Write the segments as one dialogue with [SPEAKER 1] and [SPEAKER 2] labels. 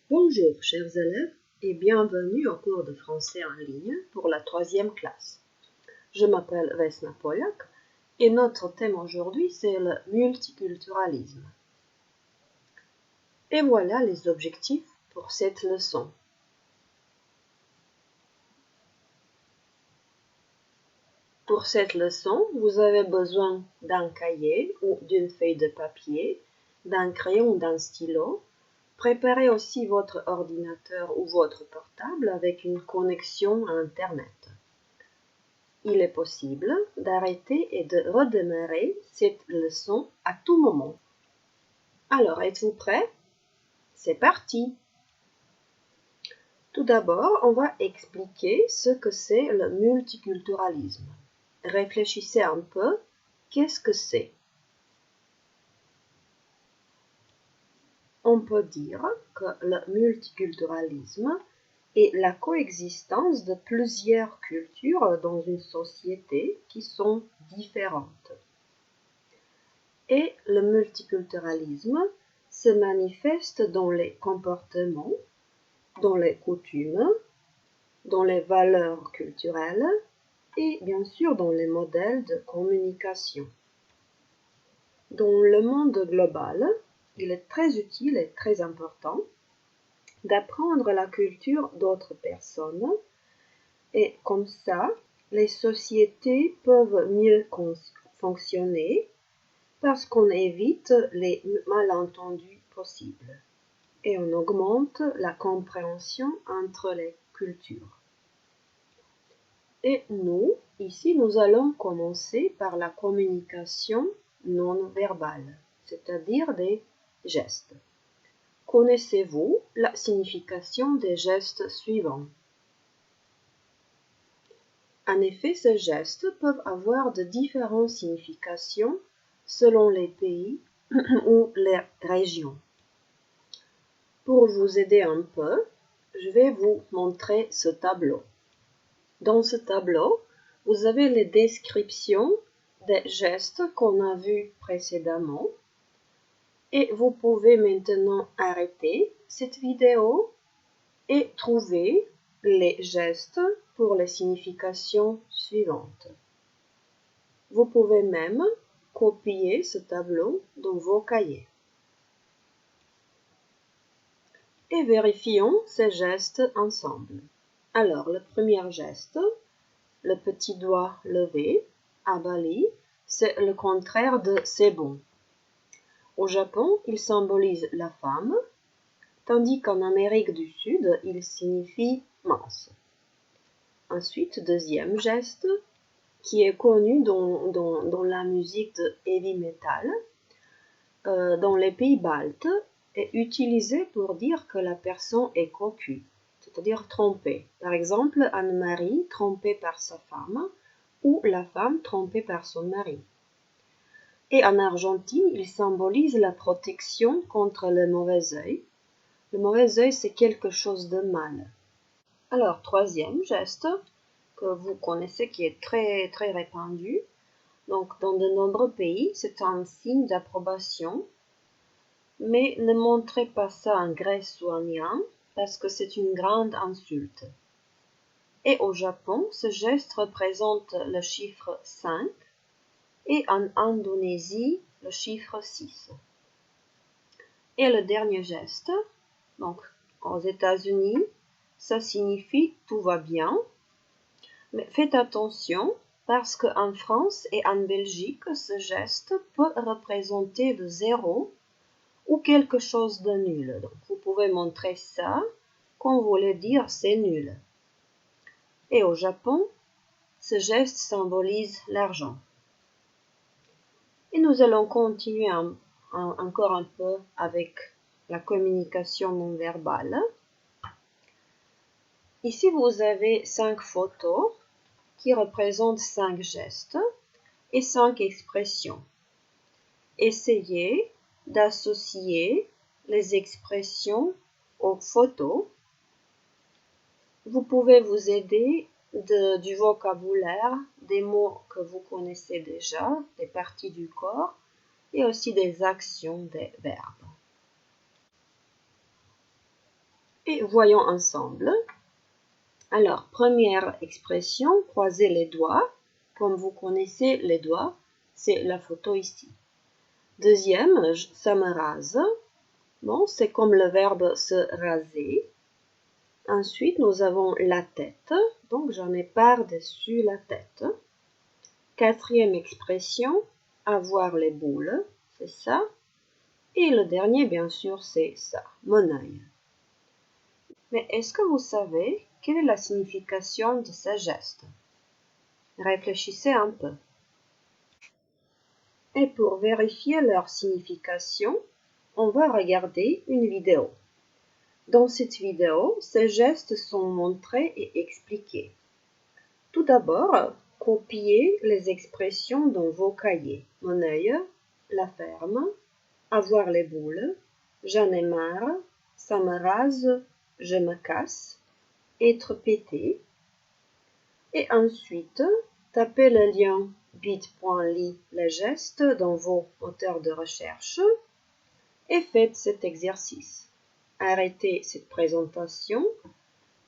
[SPEAKER 1] Bonjour chers élèves et bienvenue au cours de français en ligne pour la 3e classe. Je m'appelle Vesna Poljak et notre thème aujourd'hui c'est le multiculturalisme. Et voilà les objectifs pour cette leçon. Pour cette leçon, vous avez besoin d'un cahier ou d'une feuille de papier, d'un crayon ou d'un stylo. Préparez aussi votre ordinateur ou votre portable avec une connexion à Internet. Il est possible d'arrêter et de redémarrer cette leçon à tout moment. Alors, êtes-vous prêts? C'est parti! Tout d'abord, on va expliquer ce que c'est le multiculturalisme. Réfléchissez un peu, qu'est-ce que c'est? On peut dire que le multiculturalisme est la coexistence de plusieurs cultures dans une société qui sont différentes. Et le multiculturalisme se manifeste dans les comportements, dans les coutumes, dans les valeurs culturelles et bien sûr dans les modèles de communication. Dans le monde global, il est très utile et très important d'apprendre la culture d'autres personnes et comme ça, les sociétés peuvent mieux fonctionner parce qu'on évite les malentendus possibles et on augmente la compréhension entre les cultures. Et nous, ici, nous allons commencer par la communication non verbale, c'est-à-dire des gestes. Connaissez-vous la signification des gestes suivants? En effet, ces gestes peuvent avoir de différentes significations selon les pays ou les régions. Pour vous aider un peu, je vais vous montrer ce tableau. Dans ce tableau, vous avez les descriptions des gestes qu'on a vus précédemment. Et vous pouvez maintenant arrêter cette vidéo et trouver les gestes pour les significations suivantes. Vous pouvez même copier ce tableau dans vos cahiers. Et vérifions ces gestes ensemble. Alors, le premier geste, le petit doigt levé, à Bali, c'est le contraire de c'est bon. Au Japon, il symbolise la femme, tandis qu'en Amérique du Sud, il signifie mince. Ensuite, deuxième geste, qui est connu dans la musique de heavy metal, dans les pays baltes, est utilisé pour dire que la personne est cocu, c'est-à-dire trompée. Par exemple, Anne-Marie trompée par sa femme ou la femme trompée par son mari. Et en Argentine, il symbolise la protection contre le mauvais œil. Le mauvais œil, c'est quelque chose de mal. Alors, troisième geste que vous connaissez qui est très très répandu. Donc, dans de nombreux pays, c'est un signe d'approbation. Mais ne montrez pas ça en Grèce ou en Iran parce que c'est une grande insulte. Et au Japon, ce geste représente le chiffre 5 et en Indonésie, le chiffre 6. Et le dernier geste, donc aux États-Unis, ça signifie tout va bien. Mais faites attention parce qu'en France et en Belgique, ce geste peut représenter le 0 ou quelque chose de nul. Donc, vous pouvez montrer ça quand vous voulez dire c'est nul. Et au Japon, ce geste symbolise l'argent. Et nous allons continuer encore un peu avec la communication non verbale. Ici, vous avez 5 photos qui représentent 5 gestes et 5 expressions. Essayez d'associer les expressions aux photos. Vous pouvez vous aider du vocabulaire, des mots que vous connaissez déjà, des parties du corps et aussi des actions, des verbes. Et voyons ensemble. Alors, première expression, croiser les doigts. Comme vous connaissez les doigts, c'est la photo ici. Deuxième, ça me rase. Bon, c'est comme le verbe se raser. Ensuite, nous avons la tête. Donc, j'en ai par-dessus la tête. Quatrième expression, avoir les boules. C'est ça. Et le dernier, bien sûr, c'est ça, mon œil. Mais est-ce que vous savez quelle est la signification de ces gestes? Réfléchissez un peu. Et pour vérifier leur signification, on va regarder une vidéo. Dans cette vidéo, ces gestes sont montrés et expliqués. Tout d'abord, copiez les expressions dans vos cahiers. Mon œil, la ferme, avoir les boules, j'en ai marre, ça me rase, je me casse, être pété. Et ensuite, tapez le lien bit.ly les gestes dans vos moteurs de recherche et faites cet exercice. Arrêtez cette présentation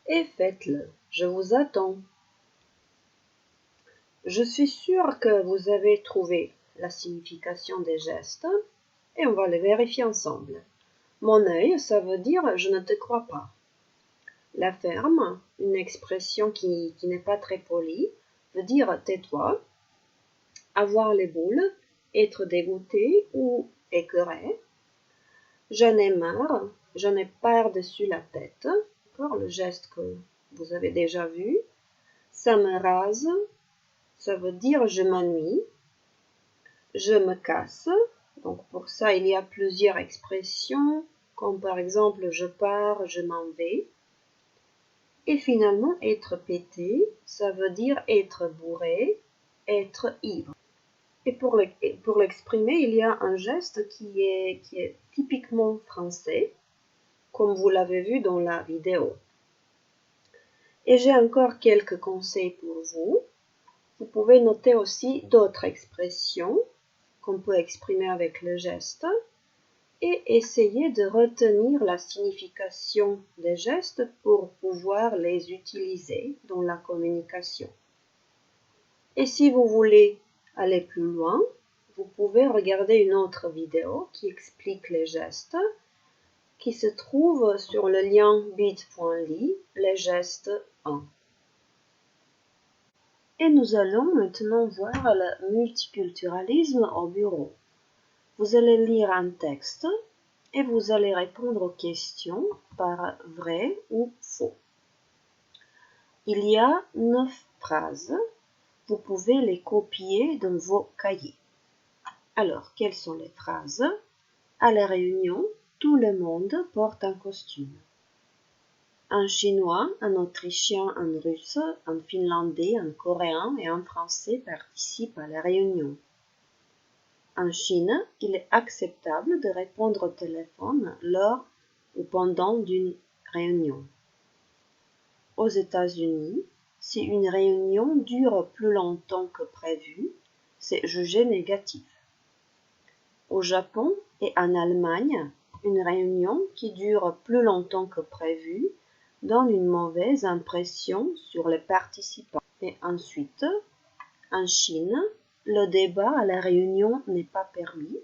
[SPEAKER 1] et faites-le. Je vous attends. Je suis sûre que vous avez trouvé la signification des gestes et on va les vérifier ensemble. Mon œil, ça veut dire je ne te crois pas. La ferme, une expression qui n'est pas très polie, veut dire tais-toi. Avoir les boules, être dégoûté ou écœuré. J'en ai marre, j'en ai par-dessus la tête. Encore le geste que vous avez déjà vu. Ça me rase, ça veut dire je m'ennuie. Je me casse. Donc pour ça, il y a plusieurs expressions, comme par exemple je pars, je m'en vais. Et finalement, être pété, ça veut dire être bourré, être ivre. Et pour l'exprimer, il y a un geste qui est typiquement français, comme vous l'avez vu dans la vidéo. Et j'ai encore quelques conseils pour vous. Vous pouvez noter aussi d'autres expressions qu'on peut exprimer avec le geste et essayer de retenir la signification des gestes pour pouvoir les utiliser dans la communication. Et si vous voulez aller plus loin, vous pouvez regarder une autre vidéo qui explique les gestes, qui se trouve sur le lien bit.ly, les gestes 1. Et nous allons maintenant voir le multiculturalisme au bureau. Vous allez lire un texte et vous allez répondre aux questions par vrai ou faux. Il y a 9 phrases. Vous pouvez les copier dans vos cahiers. Alors, quelles sont les phrases? À la réunion, tout le monde porte un costume. Un chinois, un autrichien, un russe, un finlandais, un coréen et un français participent à la réunion. En Chine, il est acceptable de répondre au téléphone lors ou pendant une réunion. Aux États-Unis, si une réunion dure plus longtemps que prévu, c'est jugé négatif. Au Japon et en Allemagne, une réunion qui dure plus longtemps que prévu donne une mauvaise impression sur les participants. Et ensuite, en Chine, le débat à la réunion n'est pas permis.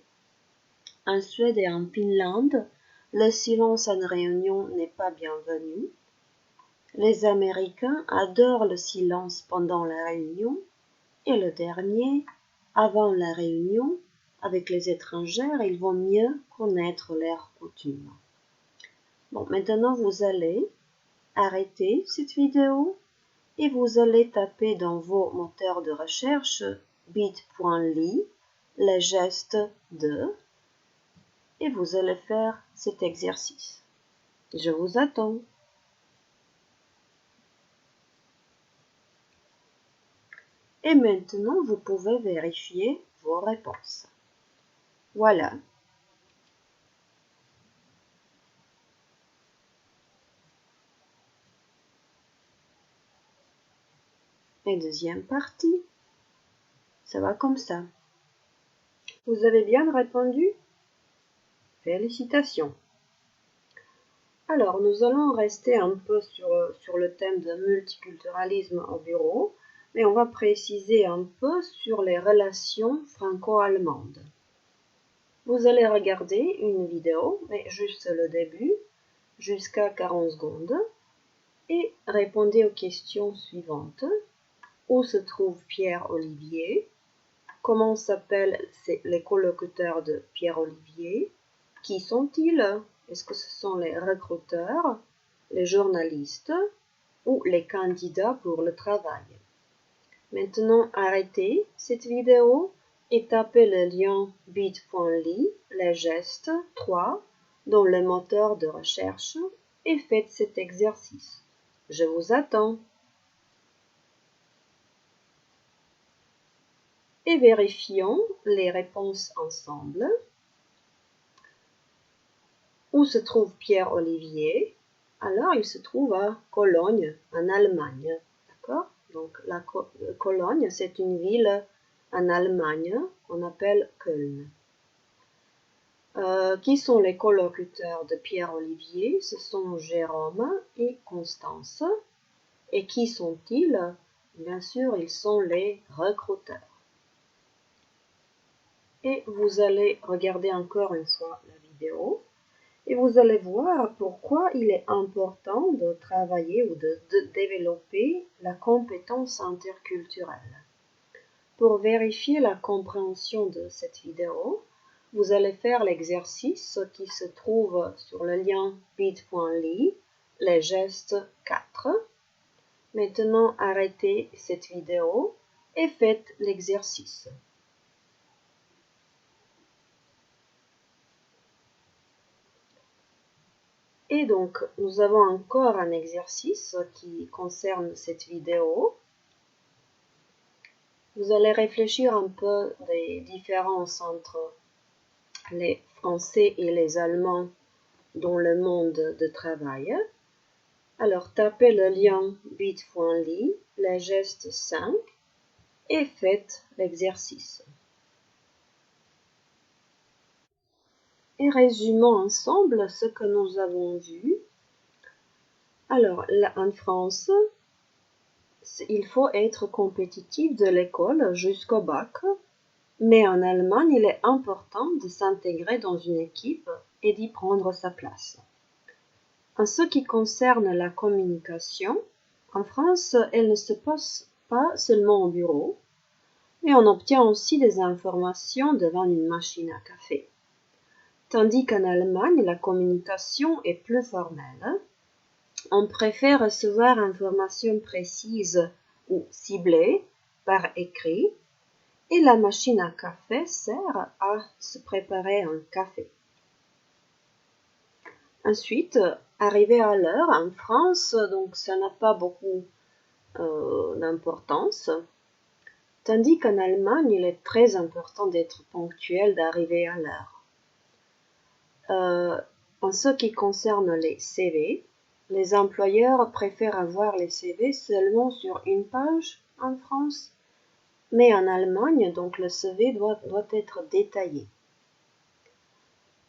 [SPEAKER 1] En Suède et en Finlande, le silence en réunion n'est pas bienvenu. Les Américains adorent le silence pendant la réunion. Et le dernier, avant la réunion, avec les étrangers, ils vont mieux connaître leurs coutumes. Bon, maintenant vous allez arrêter cette vidéo et vous allez taper dans vos moteurs de recherche bit.ly les gestes de et vous allez faire cet exercice. Je vous attends. Et maintenant, vous pouvez vérifier vos réponses. Voilà. Et deuxième partie. Ça va comme ça. Vous avez bien répondu? Félicitations. Alors, nous allons rester un peu sur le thème de multiculturalisme au bureau, mais on va préciser un peu sur les relations franco-allemandes. Vous allez regarder une vidéo, mais juste le début, jusqu'à 40 secondes, et répondez aux questions suivantes. Où se trouve Pierre-Olivier? Comment s'appellent les colocuteurs de Pierre-Olivier? Qui sont-ils? Est-ce que ce sont les recruteurs, les journalistes ou les candidats pour le travail? Maintenant, arrêtez cette vidéo et tapez le lien bit.ly, les gestes 3, dans le moteur de recherche et faites cet exercice. Je vous attends. Et vérifions les réponses ensemble. Où se trouve Pierre-Olivier? Alors, il se trouve à Cologne, en Allemagne. D'accord? Donc, Cologne, c'est une ville en Allemagne qu'on appelle Köln. Qui sont les colocuteurs de Pierre-Olivier? Ce sont Jérôme et Constance. Et qui sont-ils? Bien sûr, ils sont les recruteurs. Et vous allez regarder encore une fois la vidéo et vous allez voir pourquoi il est important de travailler ou de développer la compétence interculturelle. Pour vérifier la compréhension de cette vidéo, vous allez faire l'exercice qui se trouve sur le lien bit.ly, les gestes 4. Maintenant, arrêtez cette vidéo et faites l'exercice. Et donc, nous avons encore un exercice qui concerne cette vidéo. Vous allez réfléchir un peu des différences entre les Français et les Allemands dans le monde de travail. Alors, tapez le lien bit.ly, les gestes 5, et faites l'exercice. Et résumons ensemble ce que nous avons vu. Alors, là, en France, il faut être compétitif de l'école jusqu'au bac, mais en Allemagne, il est important de s'intégrer dans une équipe et d'y prendre sa place. En ce qui concerne la communication, en France, elle ne se passe pas seulement au bureau, mais on obtient aussi des informations devant une machine à café. Tandis qu'en Allemagne, la communication est plus formelle. On préfère recevoir informations précises ou ciblées par écrit et la machine à café sert à se préparer un café. Ensuite, arriver à l'heure en France, donc ça n'a pas beaucoup d'importance. Tandis qu'en Allemagne, il est très important d'être ponctuel, d'arriver à l'heure. En ce qui concerne les CV, les employeurs préfèrent avoir les CV seulement sur une page en France, mais en Allemagne, donc le CV doit être détaillé.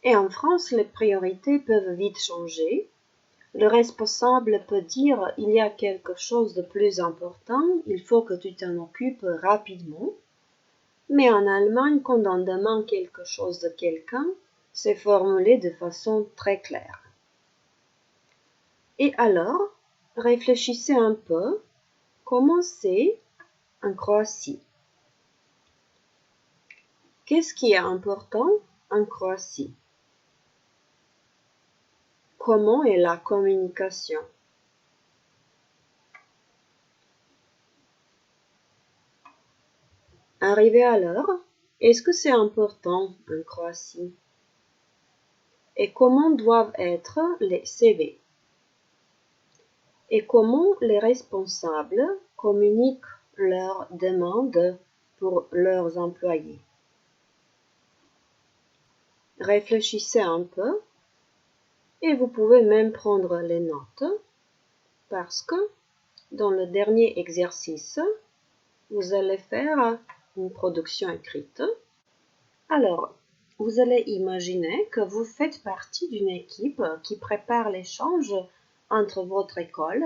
[SPEAKER 1] Et en France, les priorités peuvent vite changer. Le responsable peut dire il y a quelque chose de plus important, il faut que tu t'en occupes rapidement. Mais en Allemagne, quand on demande quelque chose de quelqu'un, c'est formulé de façon très claire. Et alors, réfléchissez un peu, comment c'est en Croatie? Qu'est-ce qui est important en Croatie? Comment est la communication? Arriver à l'heure, est-ce que c'est important en Croatie? Et comment doivent être les CV? Et comment les responsables communiquent leurs demandes pour leurs employés? Réfléchissez un peu et vous pouvez même prendre les notes parce que dans le dernier exercice, vous allez faire une production écrite. Alors, vous allez imaginer que vous faites partie d'une équipe qui prépare l'échange entre votre école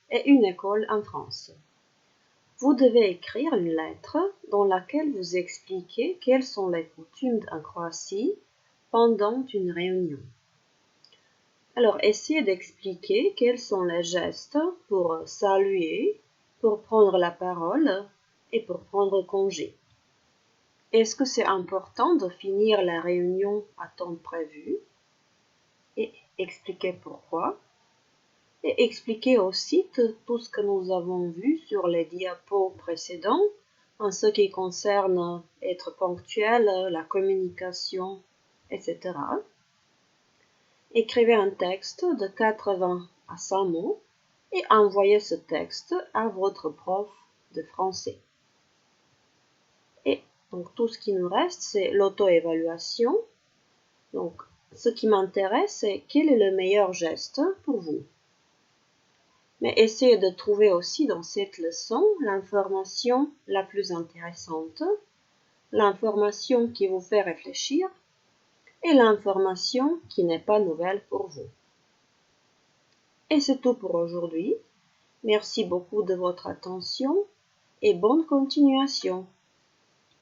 [SPEAKER 1] et une école en France. Vous devez écrire une lettre dans laquelle vous expliquez quelles sont les coutumes en Croatie pendant une réunion. Alors, essayez d'expliquer quels sont les gestes pour saluer, pour prendre la parole et pour prendre congé. Est-ce que c'est important de finir la réunion à temps prévu? Et expliquez pourquoi. Et expliquez aussi tout ce que nous avons vu sur les diapos précédents en ce qui concerne être ponctuel, la communication, etc. Écrivez un texte de 80 à 100 mots et envoyez ce texte à votre prof de français. Et donc tout ce qui nous reste, c'est l'auto-évaluation. Donc ce qui m'intéresse, c'est quel est le meilleur geste pour vous. Mais essayez de trouver aussi dans cette leçon l'information la plus intéressante, l'information qui vous fait réfléchir et l'information qui n'est pas nouvelle pour vous. Et c'est tout pour aujourd'hui. Merci beaucoup de votre attention et bonne continuation.